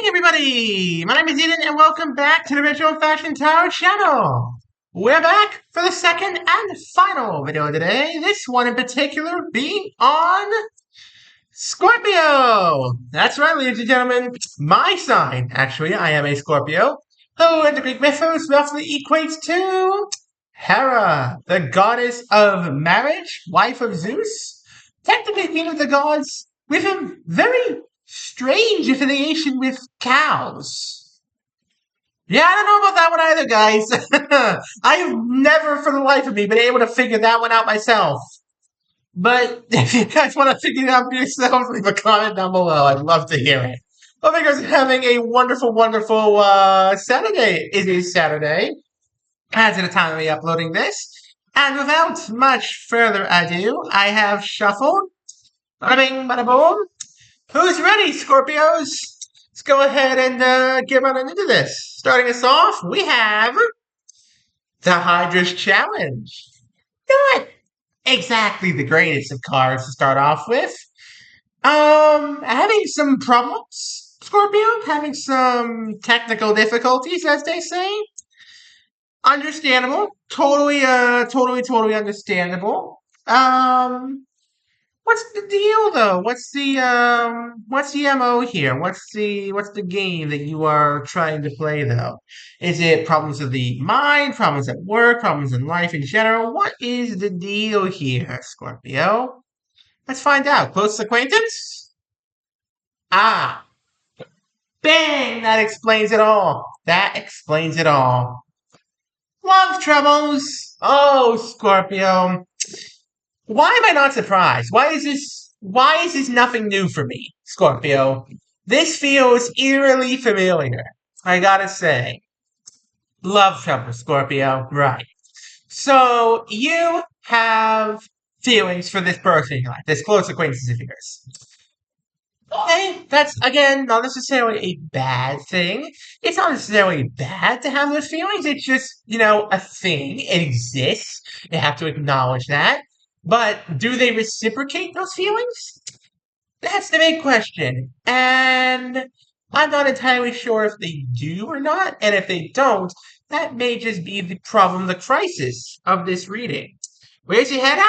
morning, everybody! My name is Eden, and welcome back to the Retro Fashion Tarot channel. We're back for the second and final video today. This one in particular being on Scorpio. That's right, ladies and gentlemen. My sign, actually, I am a Scorpio, who in the Greek mythos roughly equates to Hera, the goddess of marriage, wife of Zeus, technically queen of the gods, with a very strange affiliation with cows. Yeah, I don't know about that one either, guys. I've never for the life of me been able to figure that one out myself. But if you guys want to figure it out for yourselves, leave a comment down below. I'd love to hear it. Hope you guys are having a wonderful, wonderful Saturday. It is Saturday, as of the time of me uploading this. And without much further ado, I have shuffled. Bada bing, bada boom. Who's ready, Scorpios? Let's go ahead and get right into this. Starting us off, we have the Hydra's Challenge. Not exactly the greatest of cards to start off with. Having some problems, Scorpio. Having some technical difficulties, as they say. Understandable. Totally understandable. What's the deal, though? What's the MO here? What's the game that you are trying to play, though? Is it problems of the mind, problems at work, problems in life in general? What is the deal here, Scorpio? Let's find out. Close acquaintance? Ah, bang! That explains it all. That explains it all. Love troubles. Oh, Scorpio. Why am I not surprised? Why is this nothing new for me, Scorpio? This feels eerily familiar, I gotta say. Love trouble, Scorpio. Right. So, you have feelings for this person in your life, this close acquaintance of yours. Okay, that's, again, not necessarily a bad thing. It's not necessarily bad to have those feelings. It's just, a thing. It exists. You have to acknowledge that. But do they reciprocate those feelings? That's the big question. And I'm not entirely sure if they do or not. And if they don't, that may just be the problem, the crisis of this reading. Where's your head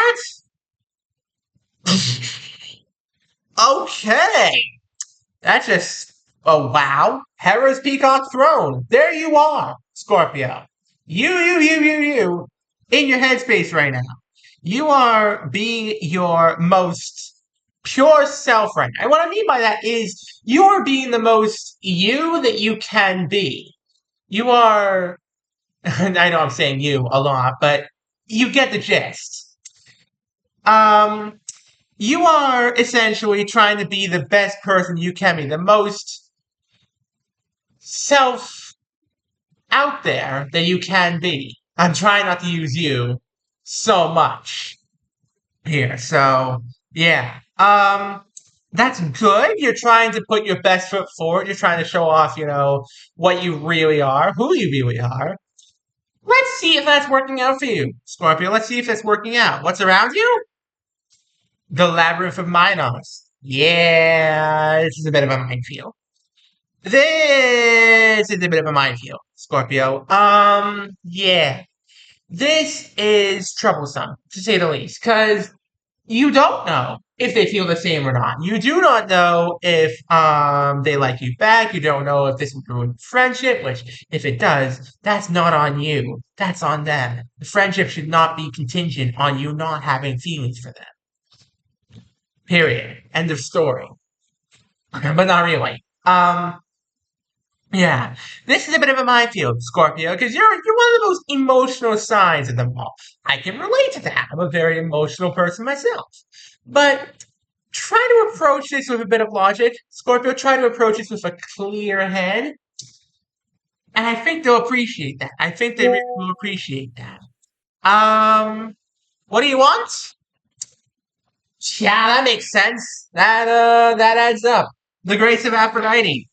at? Okay. That's just, oh wow. Hera's Peacock Throne. There you are, Scorpio. You, in your headspace right now. You are being your most pure self right now. And what I mean by that is you are being the most you that you can be. You are, I know I'm saying you a lot, but you get the gist. You are essentially trying to be the best person you can be, the most self out there that you can be. I'm trying not to use you so much here. So, yeah. That's good. You're trying to put your best foot forward. You're trying to show off, what you really are, who you really are. Let's see if that's working out for you, Scorpio. Let's see if that's working out. What's around you? The Labyrinth of Minos. Yeah, this is a bit of a minefield. This is a bit of a minefield, Scorpio. Yeah. This is troublesome, to say the least, because you don't know if they feel the same or not. You do not know if they like you back. You don't know if this will ruin friendship, which, if it does, that's not on you. That's on them. The friendship should not be contingent on you not having feelings for them. Period. End of story. But not really. Yeah, this is a bit of a minefield, Scorpio, because you're one of the most emotional signs of them all. I can relate to that. I'm a very emotional person myself. But try to approach this with a bit of logic. Scorpio, try to approach this with a clear head. And I think they'll appreciate that. I think they will appreciate that. What do you want? Yeah, that makes sense. That adds up. The grace of Aphrodite.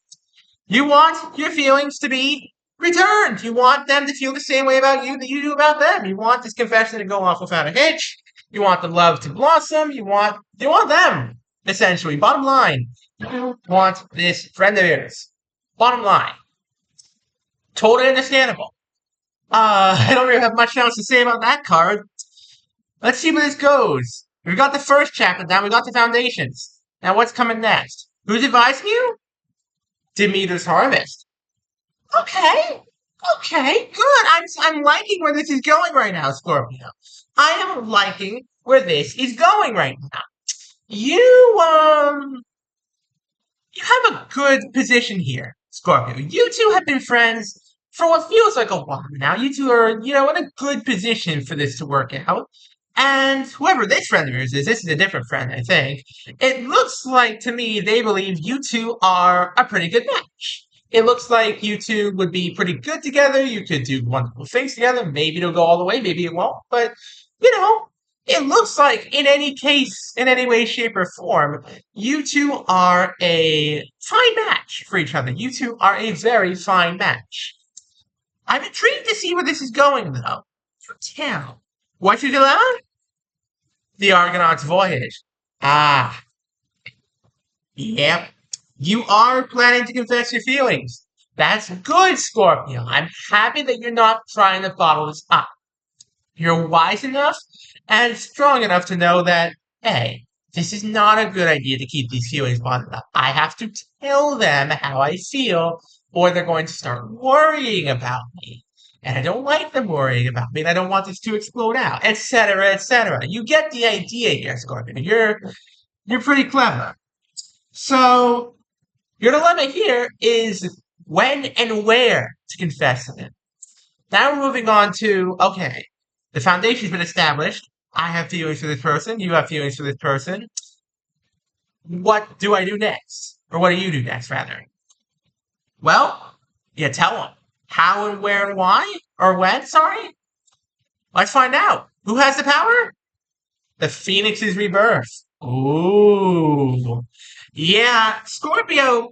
You want your feelings to be returned. You want them to feel the same way about you that you do about them. You want this confession to go off without a hitch. You want the love to blossom. You want them, essentially. Bottom line, you want this friend of yours Bottom line, totally understandable. I don't really have much else to say about that card. Let's see where this goes. We got the first chapter down, we got the foundations. Now what's coming next? Who's advising you? Demeter's Harvest. Okay. Okay, good. I'm liking where this is going right now, Scorpio. I am liking where this is going right now. You you have a good position here, Scorpio. You two have been friends for what feels like a while now. You two are, in a good position for this to work out. And whoever this friend of yours is, this is a different friend, I think. It looks like to me they believe you two are a pretty good match. It looks like you two would be pretty good together. You could do wonderful things together. Maybe it'll go all the way, maybe it won't. But, you know, it looks like in any case, in any way, shape, or form, you two are a fine match for each other. You two are a very fine match. I'm intrigued to see where this is going, though. Tell. What's your dilemma? The Argonaut's Voyage. Ah, yep. You are planning to confess your feelings. That's good, Scorpio. I'm happy that you're not trying to bottle this up. You're wise enough and strong enough to know that, hey, this is not a good idea to keep these feelings bottled up. I have to tell them how I feel, or they're going to start worrying about me. And I don't like them worrying about me, and I don't want this to explode out, etc., etc. You get the idea here, Scorpion. You're pretty clever. So your dilemma here is when and where to confess to them. Now we're moving on to, okay, the foundation's been established. I have feelings for this person. You have feelings for this person. What do I do next? Or what do you do next, rather? Well, yeah, tell them. How and where and why? Or when, sorry? Let's find out. Who has the power? The Phoenix's rebirth. Ooh. Yeah, Scorpio,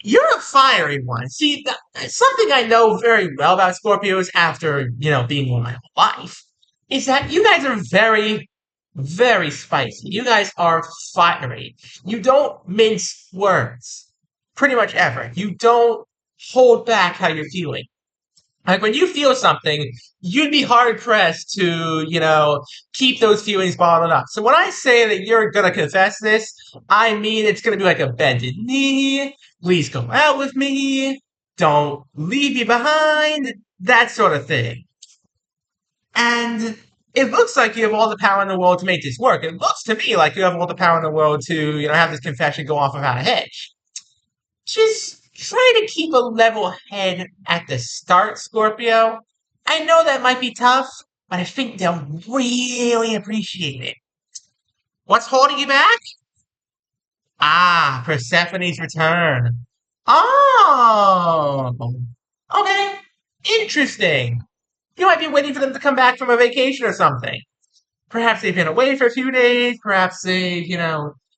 you're a fiery one. See, something I know very well about Scorpios after, being one my whole life, is that you guys are very, very spicy. You guys are fiery. You don't mince words. Pretty much ever. You don't hold back how you're feeling. Like when you feel something, you'd be hard pressed to, keep those feelings bottled up. So when I say that you're gonna confess this, I mean it's gonna be like a bended knee, please go out with me, don't leave me behind, that sort of thing. And it looks like you have all the power in the world to make this work. It looks to me like you have all the power in the world to, have this confession go off without a hitch. Just try to keep a level head at the start, Scorpio. I know that might be tough, but I think they'll really appreciate it. What's holding you back? Ah, Persephone's return. Oh, okay. Interesting. You might be waiting for them to come back from a vacation or something. Perhaps they've been away for a few days. Perhaps they've,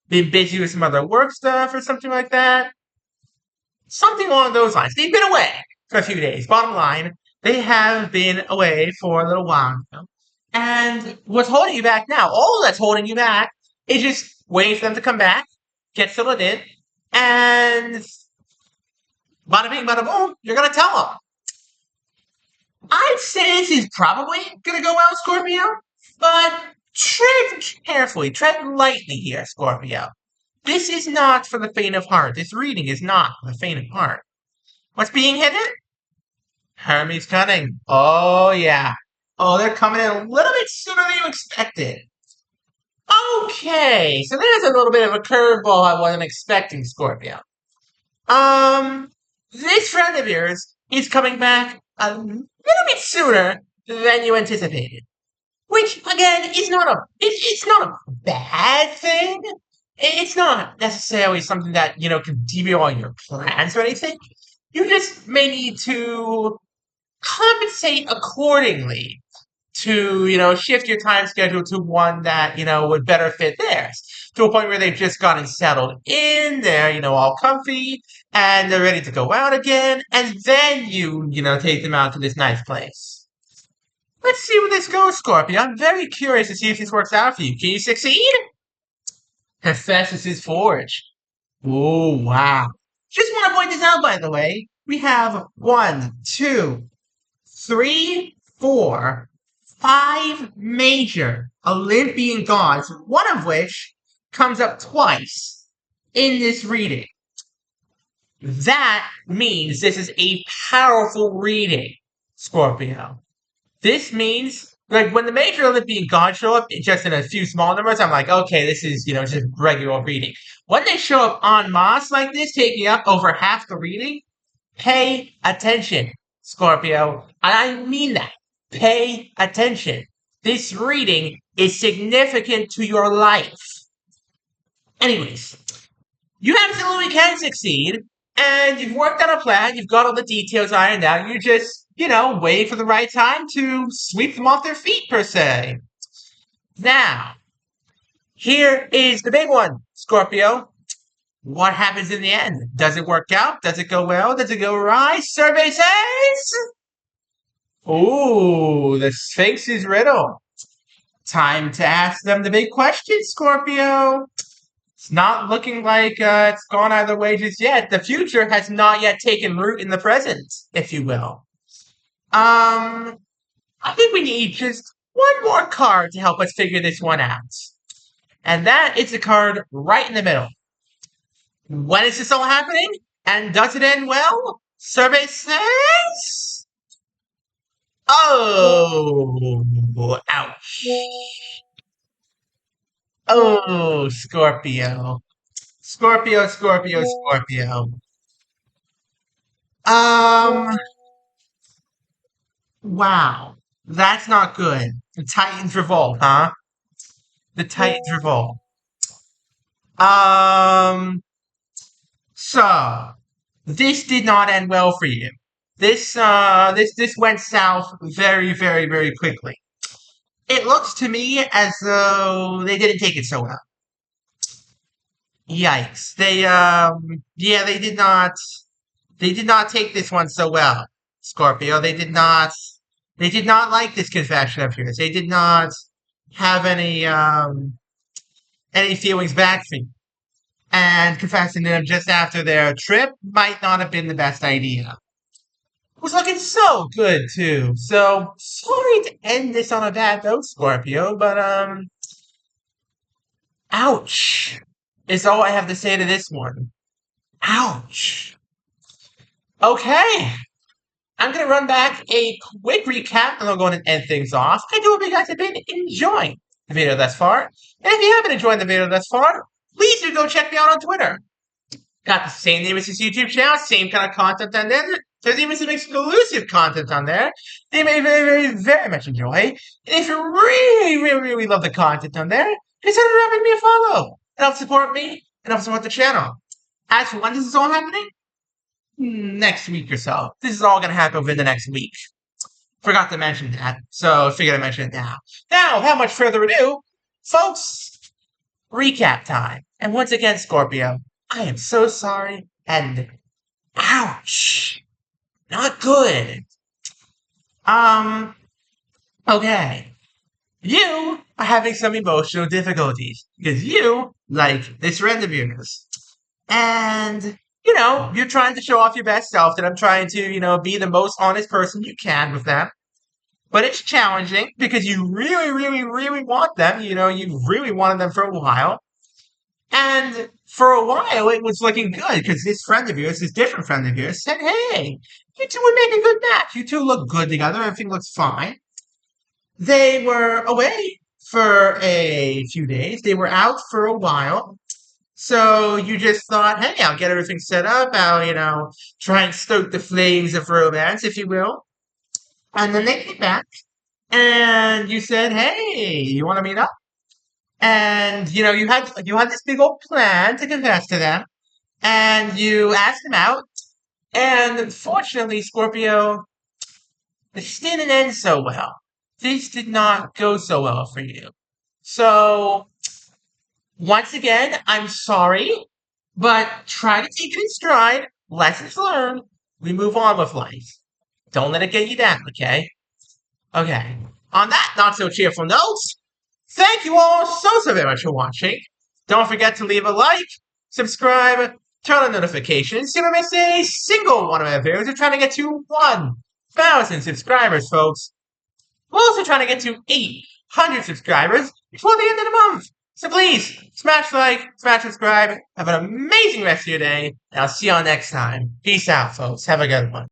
been busy with some other work stuff or something like that. Something along those lines. They've been away for a few days. Bottom line, they have been away for a little while now. And what's holding you back now, all that's holding you back, is just waiting for them to come back, get settled in, and bada bing, bada boom, you're going to tell them. I'd say this is probably going to go well, Scorpio, but tread carefully, tread lightly here, Scorpio. This is not for the faint of heart. This reading is not for the faint of heart. What's being hidden? Hermes cunning. Oh, yeah. Oh, they're coming in a little bit sooner than you expected. Okay, so there's a little bit of a curveball I wasn't expecting, Scorpio. This friend of yours is coming back a little bit sooner than you anticipated. Which, again, is not it's not a bad thing. It's not necessarily something that, can derail all your plans or anything. You just may need to compensate accordingly to, shift your time schedule to one that, would better fit theirs. To a point where they've just gotten settled in, they're, all comfy, and they're ready to go out again, and then you, take them out to this nice place. Let's see where this goes, Scorpio. I'm very curious to see if this works out for you. Can you succeed? Hephaestus' Forge. Oh, wow. Just want to point point this out, by the way, we have 5 major Olympian gods, one of which comes up twice in this reading. That means this is a powerful reading, Scorpio. This means, like, when the major Olympian gods show up just in a few small numbers, I'm like, okay, this is, just regular reading. When they show up en masse like this, taking up over half the reading, pay attention, Scorpio. And I mean that. Pay attention. This reading is significant to your life. Anyways, you absolutely can succeed, and you've worked on a plan, you've got all the details ironed out, you're just, waiting for the right time to sweep them off their feet, per se. Now, here is the big one, Scorpio. What happens in the end? Does it work out? Does it go well? Does it go awry? Survey says... Ooh, the Sphinx's riddle. Time to ask them the big question, Scorpio. It's not looking like it's gone either way just yet. The future has not yet taken root in the present, if you will. I think we need just one more card to help us figure this one out. And that is the card right in the middle. When is this all happening? And does it end well? Survey says... Oh, ouch. Oh, Scorpio. Scorpio. Wow. That's not good. The Titans revolt, huh? The Titans revolt. So, this did not end well for you. This went south very, very, very quickly. It looks to me as though they didn't take it so well. Yikes. They did not take this one so well, Scorpio. They did not like this confession of yours. They did not have any feelings back for you. And confessing to them just after their trip might not have been the best idea. It was looking so good, too. So, sorry to end this on a bad note, Scorpio, but, ouch, is all I have to say to this one. Ouch. Okay. I'm going to run back a quick recap, and I'm going to end things off. I do hope you guys have been enjoying the video thus far. And if you haven't enjoyed the video thus far, please do go check me out on Twitter. Got the same name as this YouTube channel, same kind of content on there. There's even some exclusive content on there that you may very, very, very much enjoy. And if you really, really, really love the content on there, consider dropping me a follow. It helps support me and helps support the channel. As for when this is all happening, next week or so. This is all going to happen within the next week. Forgot to mention that, so figured I'd mention it now. Now, without much further ado, folks, recap time. And once again, Scorpio, I am so sorry, and ouch. Not good. Okay. You are having some emotional difficulties because you like this friend of yours. And, you're trying to show off your best self, that I'm trying to, be the most honest person you can with them. But it's challenging because you really, really, really want them. You really wanted them for a while. And for a while, it was looking good because this friend of yours, this different friend of yours, said, hey, you two would make a good match. You two look good together. Everything looks fine. They were away for a few days. They were out for a while. So you just thought, hey, I'll get everything set up. I'll, try and stoke the flames of romance, if you will. And then they came back. And you said, hey, you want to meet up? And, you had this big old plan to confess to them. And you asked them out. And unfortunately, Scorpio, this didn't end so well. This did not go so well for you. So, once again, I'm sorry, but try to take it in stride. Lessons learned. We move on with life. Don't let it get you down, okay? Okay. On that not so cheerful note, thank you all so very much for watching. Don't forget to leave a like, subscribe, turn on notifications so you don't miss a single one of my videos. We're trying to get to 1,000 subscribers, folks. We're also trying to get to 800 subscribers before the end of the month. So please, smash like, smash subscribe. Have an amazing rest of your day, and I'll see y'all next time. Peace out, folks. Have a good one.